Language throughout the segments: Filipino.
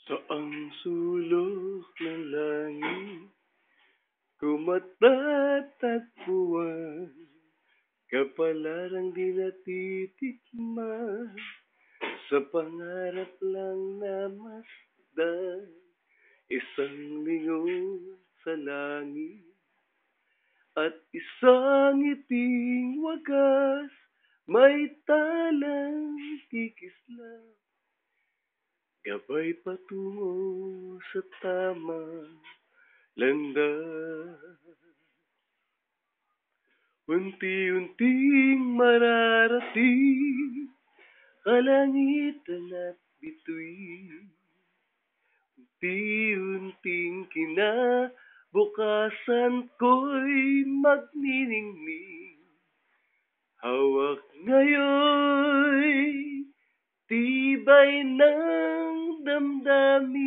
Saang sulok ng langit ko matatagpuan kapalaran di natitikman sa pangarap lang na masdan isang lingon sa langit at isang ngiting wagas may talang kikislang gabay patungo sa tamang landas. Unti-unting mararating kalangitan at bituin. Unti-unting kinabukasan ko'y magniningning. Hawak ngayon'y tibay ng damdamin.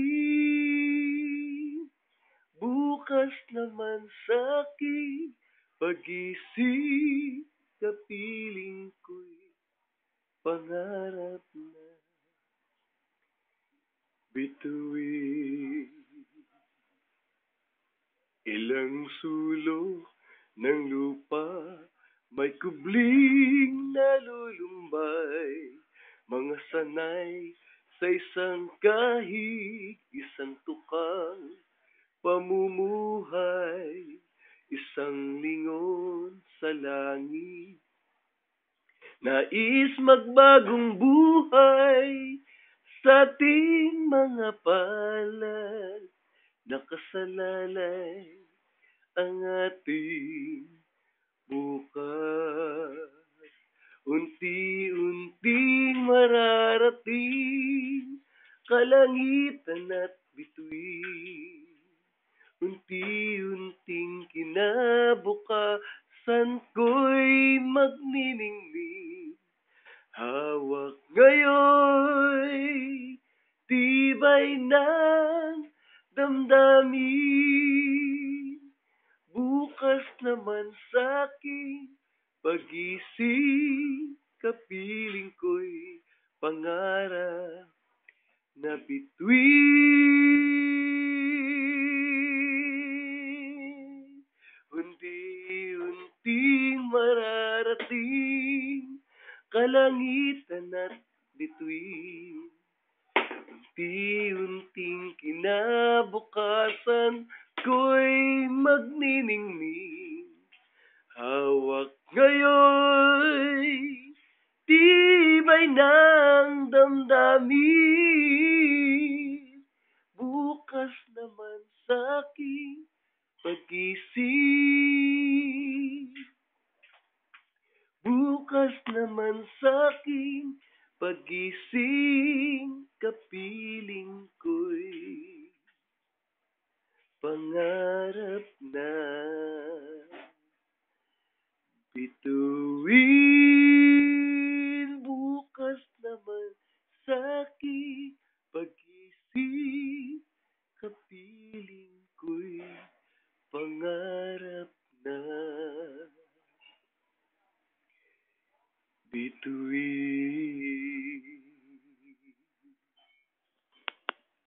Bukas naman sa'king pag-isip, kapiling ko'y pangarap na bituin. Ilang sulok ng lupa, may kubling nalulumbay, mga sanay sa isang kahig, isang tukang pamumuhay, isang lingon sa langit. Nais magbagong buhay sa ating mga palad, nakasalalay ang ating bukas. Unti-unting mararating kalangitan at bituin. Unti-unting kinabukasan ko'y magniningning. Hawak ngayon'y tibay ng damdamin. Bukas naman sa'king pag-isip, kapiling ko'y pangarap na bituin. Unti-unting mararating kalangitan at bituin. Unti-unting kinabukasan ko'y magniningning. Hawak ngayon'y tibay ng damdamin. Bukas naman sa'king pag-isip. Bukas naman sa'king pag-isip, kapiling ko'y pangarap na bituin.